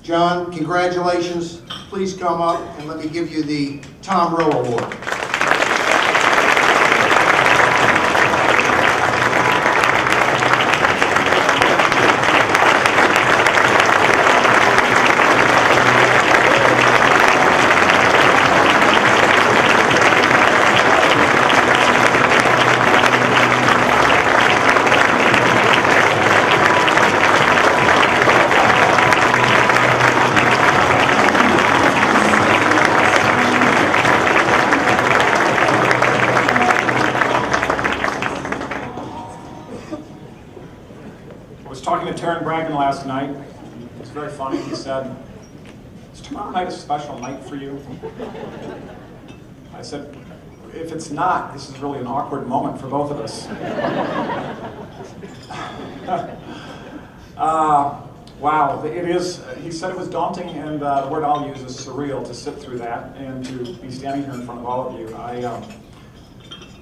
John, congratulations. Please come up and let me give you the Tom Roe Award. Last night, it was very funny. He said, "Is tomorrow night a special night for you?" I said, "If it's not, this is really an awkward moment for both of us." Wow, it is. He said it was daunting, and the word I'll use is surreal to sit through that and to be standing here in front of all of you.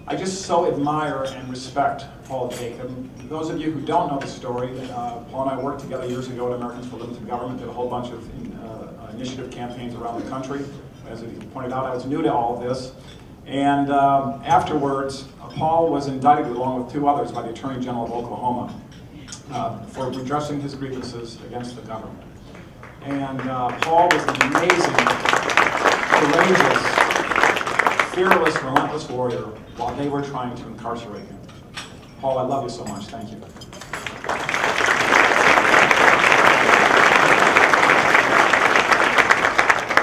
I just so admire and respect Paul Jacob. Those of you who don't know the story, Paul and I worked together years ago at Americans for Limited Government, did a whole bunch of initiative campaigns around the country. As he pointed out, I was new to all of this. And afterwards, Paul was indicted along with two others by the Attorney General of Oklahoma for redressing his grievances against the government. And Paul was an amazing, courageous, fearless, relentless warrior while they were trying to incarcerate him. Paul, I love you so much. Thank you. You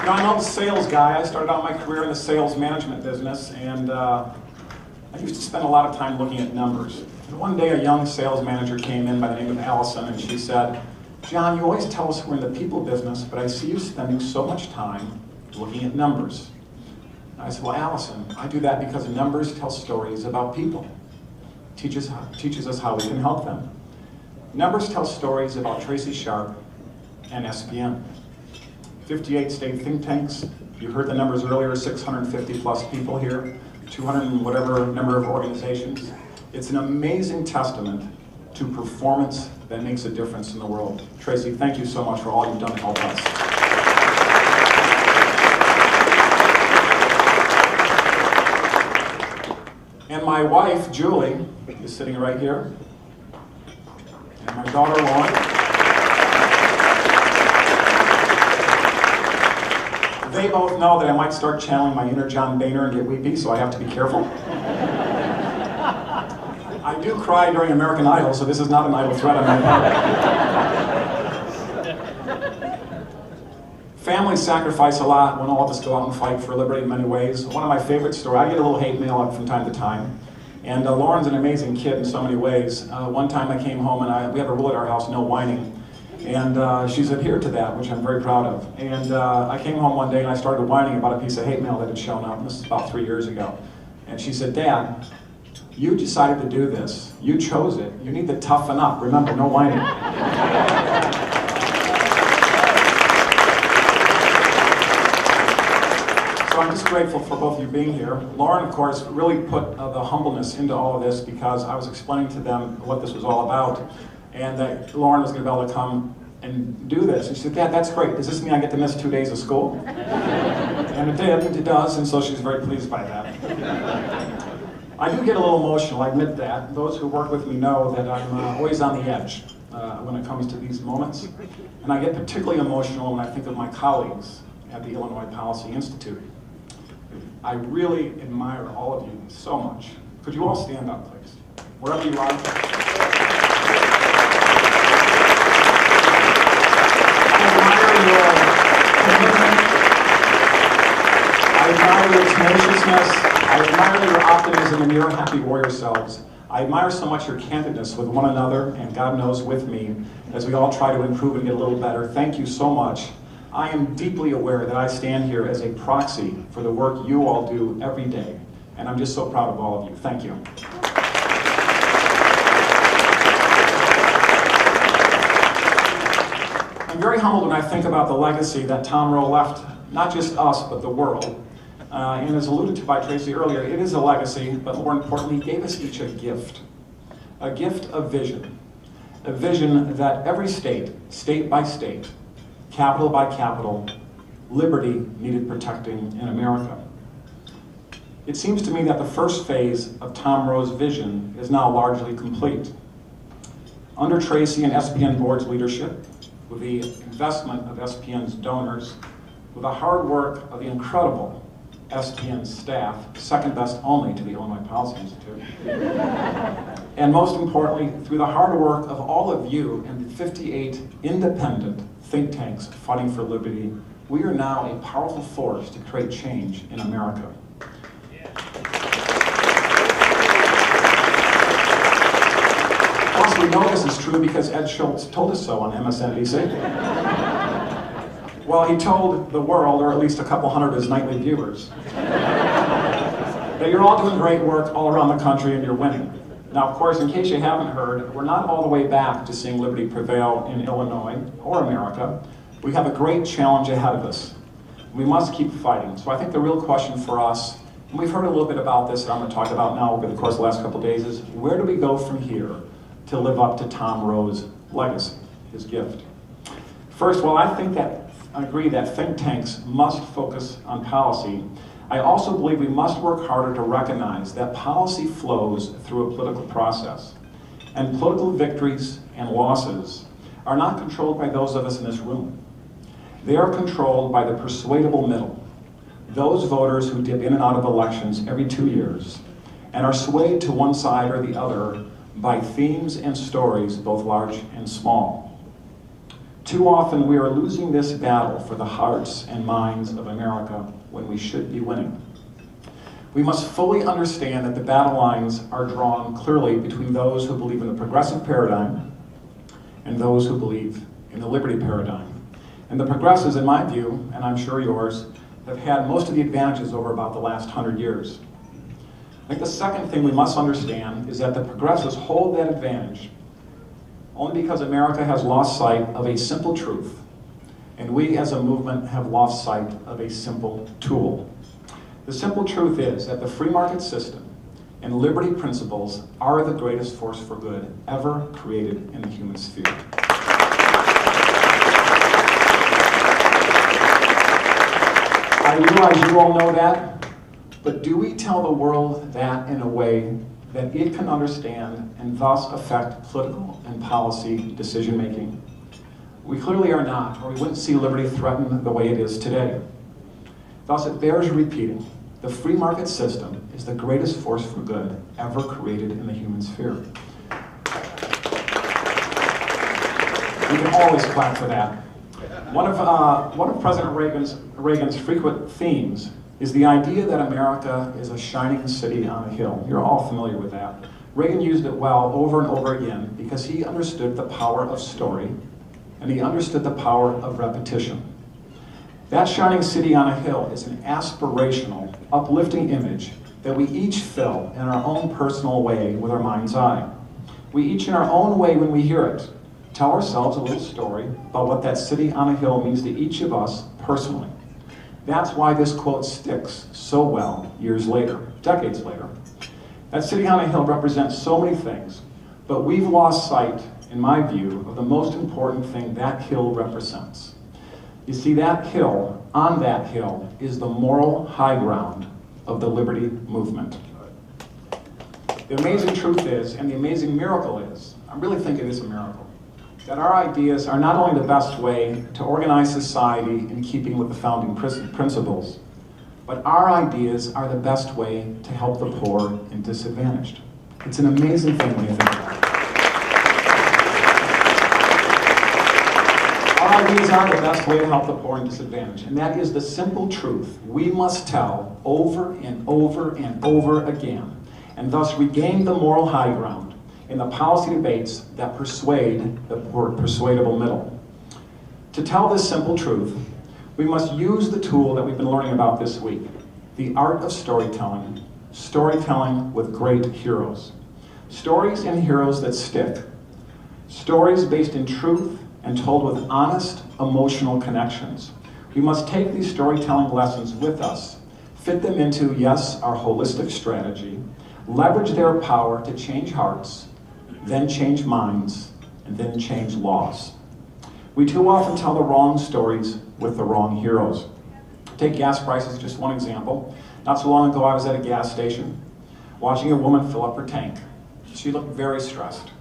know, I'm not a sales guy. I started out my career in the sales management business, and I used to spend a lot of time looking at numbers. And one day a young sales manager came in by the name of Allison, and she said, "John, you always tell us we're in the people business, but I see you spending so much time looking at numbers." I said, "Well, Allison, I do that because numbers tell stories about people. Teaches us how we can help them. Numbers tell stories about Tracy Sharp and SPM. 58 state think tanks. You heard the numbers earlier, 650 plus people here, 200 and whatever number of organizations. It's an amazing testament to performance that makes a difference in the world. Tracy, thank you so much for all you've done to help us." And my wife, Julie, is sitting right here, and my daughter, Lauren. They both know that I might start channeling my inner John Boehner and get weepy, so I have to be careful. I do cry during American Idol, so this is not an idle threat on my part. Families sacrifice a lot when all of us go out and fight for liberty in many ways. One of my favorite stories, I get a little hate mail from time to time, and Lauren's an amazing kid in so many ways. One time I came home, and we have a rule at our house, no whining, and she's adhered to that, which I'm very proud of. And I came home one day and I started whining about a piece of hate mail that had shown up. This is about 3 years ago. And she said, "Dad, you decided to do this. You chose it. You need to toughen up. Remember, no whining." So I'm just grateful for both of you being here. Lauren, of course, really put the humbleness into all of this because I was explaining to them what this was all about, and that Lauren was going to be able to come and do this. And she said, "Dad, that's great. Does this mean I get to miss 2 days of school?" And it did, it does, and so she's very pleased by that. I do get a little emotional, I admit that. Those who work with me know that I'm always on the edge when it comes to these moments. And I get particularly emotional when I think of my colleagues at the Illinois Policy Institute. I really admire all of you so much. Could you all stand up, please? Wherever you are. I admire your commitment. I admire your tenaciousness. I admire your optimism and your happy warrior selves. I admire so much your candidness with one another, and God knows with me, as we all try to improve and get a little better. Thank you so much. I am deeply aware that I stand here as a proxy for the work you all do every day, and I'm just so proud of all of you. Thank you. I'm very humbled when I think about the legacy that Tom Roe left, not just us, but the world. And as alluded to by Tracy earlier, it is a legacy, but more importantly, he gave us each a gift of vision. a vision that every state, state by state, capital by capital, liberty needed protecting in America. It seems to me that the first phase of Tom Roe's vision is now largely complete. Under Tracy and SPN Board's leadership, with the investment of SPN's donors, with the hard work of the incredible SPN staff, second best only to the Illinois Policy Institute, and most importantly, through the hard work of all of you and the 58 independent think tanks fighting for liberty, we are now a powerful force to create change in America. Plus, we know this is true because Ed Schultz told us so on MSNBC. Well, he told the world, or at least a couple hundred of his nightly viewers, that you're all doing great work all around the country and you're winning. Now, of course, in case you haven't heard, we're not all the way back to seeing liberty prevail in Illinois or America. We have a great challenge ahead of us. We must keep fighting. So I think the real question for us, and we've heard a little bit about this that I'm going to talk about now over the course of the last couple of days, is where do we go from here to live up to Tom Roe's legacy, his gift? First, while I agree that think tanks must focus on policy, I also believe we must work harder to recognize that policy flows through a political process. And political victories and losses are not controlled by those of us in this room. They are controlled by the persuadable middle, those voters who dip in and out of elections every 2 years and are swayed to one side or the other by themes and stories both large and small. Too often we are losing this battle for the hearts and minds of America when we should be winning. We must fully understand that the battle lines are drawn clearly between those who believe in the progressive paradigm and those who believe in the liberty paradigm. And the progressives, in my view, and I'm sure yours, have had most of the advantages over about the last 100 years. I think the second thing we must understand is that the progressives hold that advantage only because America has lost sight of a simple truth, and we as a movement have lost sight of a simple tool. The simple truth is that the free market system and liberty principles are the greatest force for good ever created in the human sphere. I realize you all know that, but do we tell the world that in a way that it can understand and thus affect political and policy decision-making? We clearly are not, or we wouldn't see liberty threatened the way it is today. Thus, it bears repeating, the free market system is the greatest force for good ever created in the human sphere. We can always clap for that. One of President Reagan's frequent themes is the idea that America is a shining city on a hill. You're all familiar with that. Reagan used it well over and over again because he understood the power of story and he understood the power of repetition. That shining city on a hill is an aspirational, uplifting image that we each fill in our own personal way with our mind's eye. We each in our own way, when we hear it, tell ourselves a little story about what that city on a hill means to each of us personally. That's why this quote sticks so well years later, decades later. That city on a hill represents so many things, but we've lost sight, in my view, of the most important thing that hill represents. You see, that hill, on that hill, is the moral high ground of the liberty movement. The amazing truth is, and the amazing miracle is, I really think it is a miracle, that our ideas are not only the best way to organize society in keeping with the founding principles, but our ideas are the best way to help the poor and disadvantaged. It's an amazing thing when you think about it. Our ideas are the best way to help the poor and disadvantaged, and that is the simple truth we must tell over and over and over again, and thus regain the moral high ground in the policy debates that persuade the persuadable middle. To tell this simple truth, we must use the tool that we've been learning about this week, the art of storytelling, storytelling with great heroes. Stories and heroes that stick. Stories based in truth and told with honest, emotional connections. We must take these storytelling lessons with us, fit them into, yes, our holistic strategy, leverage their power to change hearts, then change minds, and then change laws. We too often tell the wrong stories with the wrong heroes. Take gas prices, just one example. Not so long ago, I was at a gas station watching a woman fill up her tank. She looked very stressed.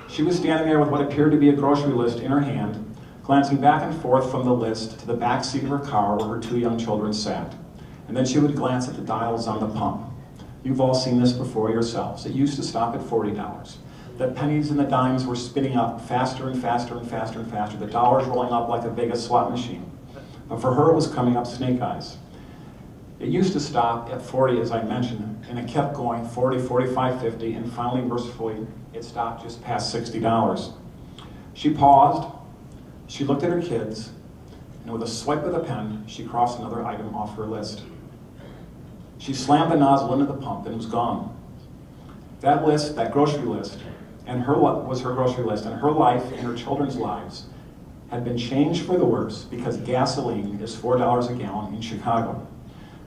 She was standing there with what appeared to be a grocery list in her hand, glancing back and forth from the list to the back seat of her car where her 2 young children sat. And then she would glance at the dials on the pump. You've all seen this before yourselves. It used to stop at $40. The pennies and the dimes were spinning up faster and faster and faster and faster. The dollars rolling up like a Vegas slot machine. But for her, it was coming up snake eyes. It used to stop at 40, as I mentioned, and it kept going, 40, 45, 50, and finally, mercifully, it stopped just past $60. She paused, she looked at her kids, and with a swipe of the pen, she crossed another item off her list. She slammed the nozzle into the pump and was gone. That list, that grocery list, was her grocery list, and her life and her children's lives had been changed for the worse because gasoline is $4 a gallon in Chicago.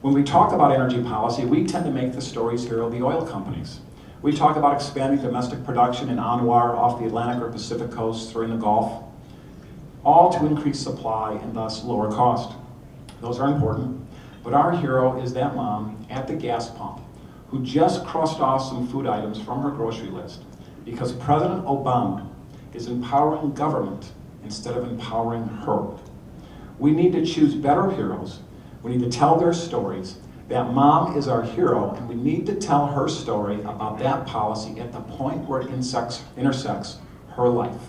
When we talk about energy policy, we tend to make the stories here of the oil companies. We talk about expanding domestic production in Anwar off the Atlantic or Pacific coasts or in the Gulf, all to increase supply and thus lower cost. Those are important, but our hero is that mom at the gas pump who just crossed off some food items from her grocery list because President Obama is empowering government instead of empowering her. We need to choose better heroes. We need to tell their stories. That mom is our hero, and we need to tell her story about that policy at the point where it intersects her life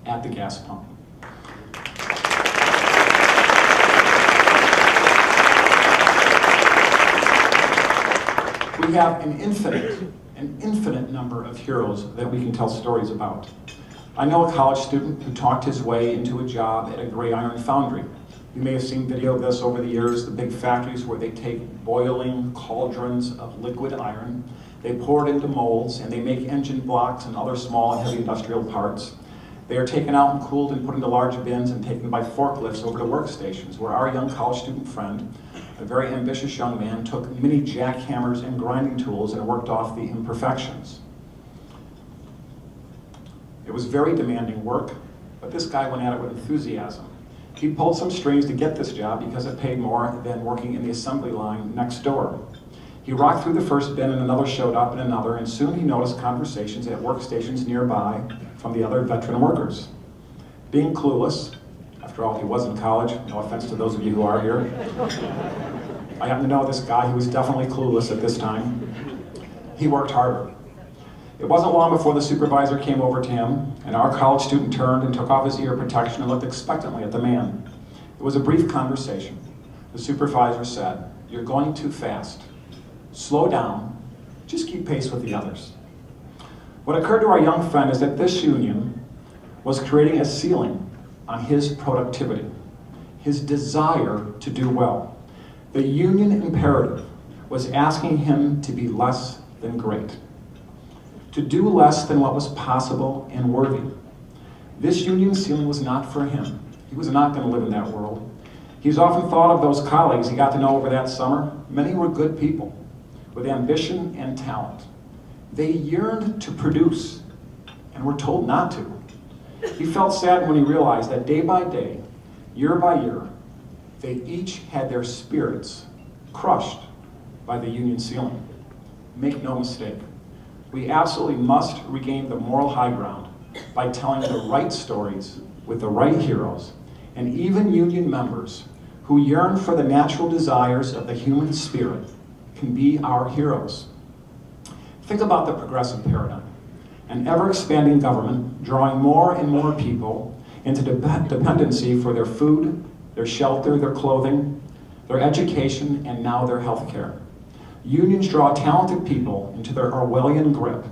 at the gas pump. We have an infinite number of heroes that we can tell stories about. I know a college student who talked his way into a job at a gray iron foundry. You may have seen video of this over the years, the big factories where they take boiling cauldrons of liquid iron, they pour it into molds, and they make engine blocks and other small and heavy industrial parts. They are taken out and cooled and put into large bins and taken by forklifts over to workstations, where our young college student friend, a very ambitious young man, took mini jackhammers and grinding tools and worked off the imperfections. It was very demanding work, but this guy went at it with enthusiasm. He pulled some strings to get this job because it paid more than working in the assembly line next door. He rocked through the first bin and another showed up and another, and soon he noticed conversations at workstations nearby from the other veteran workers. Being clueless, after all, he was in college, no offense to those of you who are here. I happen to know this guy who was definitely clueless at this time. He worked harder. It wasn't long before the supervisor came over to him, and our college student turned and took off his ear protection and looked expectantly at the man. It was a brief conversation. The supervisor said, "You're going too fast. Slow down. Just keep pace with the others." What occurred to our young friend is that this union was creating a ceiling on his productivity, his desire to do well. The union imperative was asking him to be less than great, to do less than what was possible and worthy. This union ceiling was not for him. He was not going to live in that world. He's often thought of those colleagues he got to know over that summer. Many were good people with ambition and talent. They yearned to produce and were told not to. He felt sad when he realized that day by day, year by year, they each had their spirits crushed by the union ceiling. Make no mistake, we absolutely must regain the moral high ground by telling the right stories with the right heroes, and even union members who yearn for the natural desires of the human spirit can be our heroes. Think about the progressive paradigm, an ever-expanding government drawing more and more people into dependency for their food, their shelter, their clothing, their education, and now their health care. Unions draw talented people into their Orwellian grip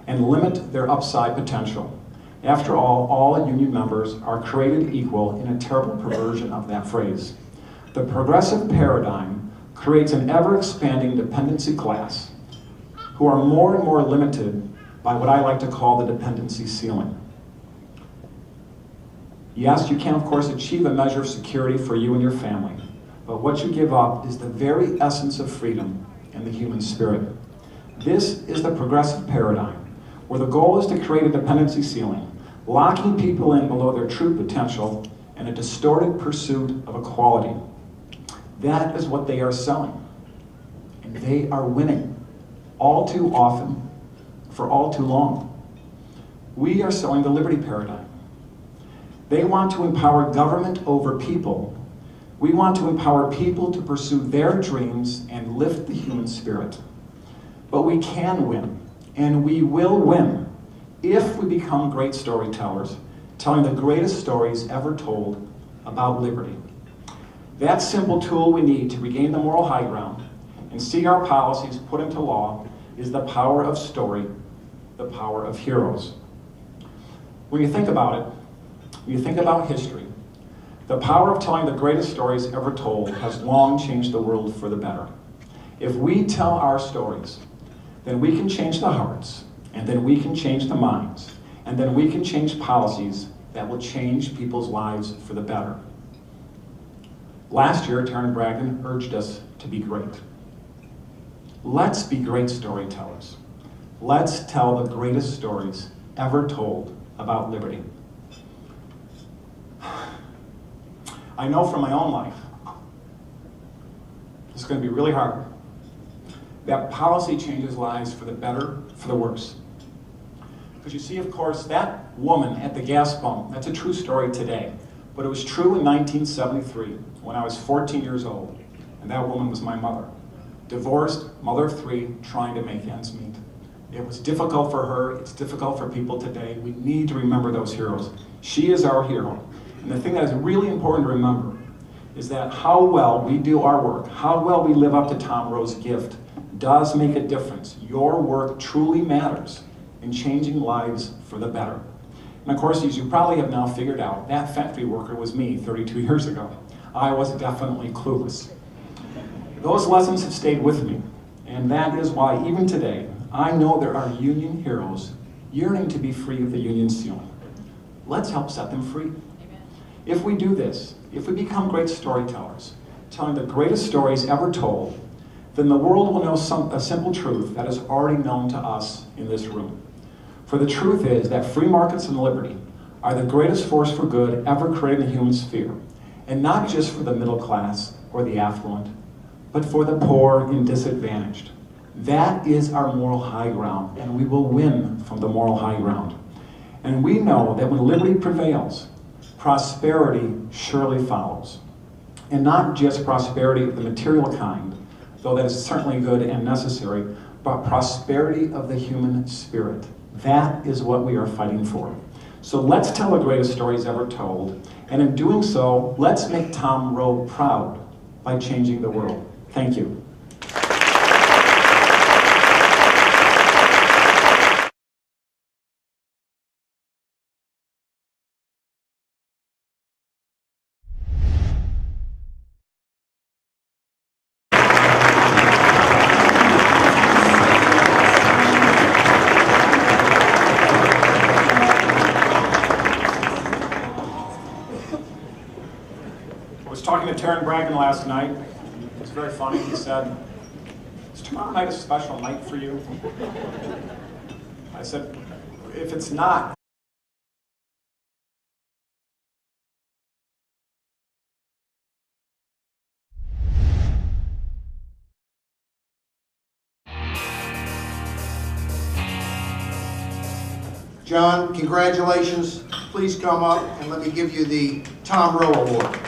and limit their upside potential. After all union members are created equal in a terrible perversion of that phrase. The progressive paradigm creates an ever-expanding dependency class who are more and more limited by what I like to call the dependency ceiling. Yes, you can of course achieve a measure of security for you and your family, but what you give up is the very essence of freedom and the human spirit. This is the progressive paradigm, where the goal is to create a dependency ceiling, locking people in below their true potential and a distorted pursuit of equality. That is what they are selling. And they are winning all too often, for all too long. We are selling the liberty paradigm. They want to empower government over people. We want to empower people to pursue their dreams and lift the human spirit. But we can win, and we will win, if we become great storytellers, telling the greatest stories ever told about liberty. That simple tool we need to regain the moral high ground and see our policies put into law is the power of story, the power of heroes. When you think about it, when you think about history, the power of telling the greatest stories ever told has long changed the world for the better. If we tell our stories, then we can change the hearts, and then we can change the minds, and then we can change policies that will change people's lives for the better. Last year, Taryn Bragdon urged us to be great. Let's be great storytellers. Let's tell the greatest stories ever told about liberty. I know from my own life, it's going to be really hard, that policy changes lives for the better, for the worse. Because you see, of course, that woman at the gas pump, that's a true story today. But it was true in 1973, when I was 14 years old, and that woman was my mother. Divorced, mother of three, trying to make ends meet. It was difficult for her, it's difficult for people today. We need to remember those heroes. She is our hero. And the thing that is really important to remember is that how well we do our work, how well we live up to Tom Rowe's gift, does make a difference. Your work truly matters in changing lives for the better. And of course, as you probably have now figured out, that factory worker was me 32 years ago. I was definitely clueless. Those lessons have stayed with me, and that is why even today, I know there are union heroes yearning to be free of the union ceiling. Let's help set them free. Amen. If we do this, if we become great storytellers, telling the greatest stories ever told, then the world will know a simple truth that is already known to us in this room. For the truth is that free markets and liberty are the greatest force for good ever created in the human sphere, and not just for the middle class or the affluent, but for the poor and disadvantaged. That is our moral high ground, and we will win from the moral high ground. And we know that when liberty prevails, prosperity surely follows. And not just prosperity of the material kind, though that is certainly good and necessary, but prosperity of the human spirit. That is what we are fighting for. So let's tell the greatest stories ever told, and in doing so, let's make Tom Rowe proud by changing the world. Thank you. Talking to Taryn Bragdon last night, it was very funny. He said, "Is tomorrow night a special night for you?" I said, "If it's not." John, congratulations. Please come up and let me give you the Tom Rowe Award.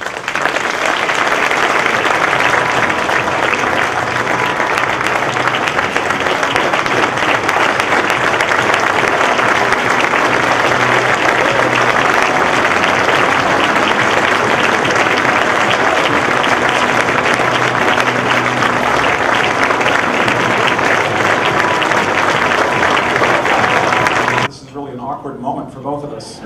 Moment for both of us.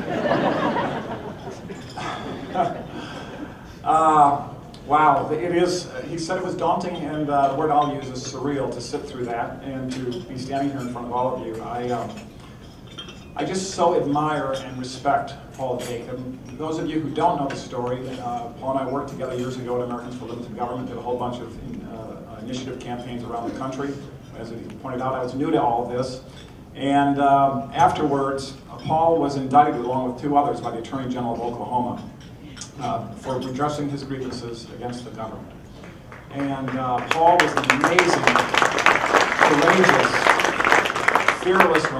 Wow, it is, he said it was daunting, and the word I'll use is surreal to sit through that and to be standing here in front of all of you. I just so admire and respect Paul Jacob. Those of you who don't know the story, Paul and I worked together years ago at Americans for Limited Government, did a whole bunch of initiative campaigns around the country. As he pointed out, I was new to all of this. And afterwards, Paul was indicted along with 2 others by the Attorney General of Oklahoma for redressing his grievances against the government. And Paul was an amazing, courageous, fearless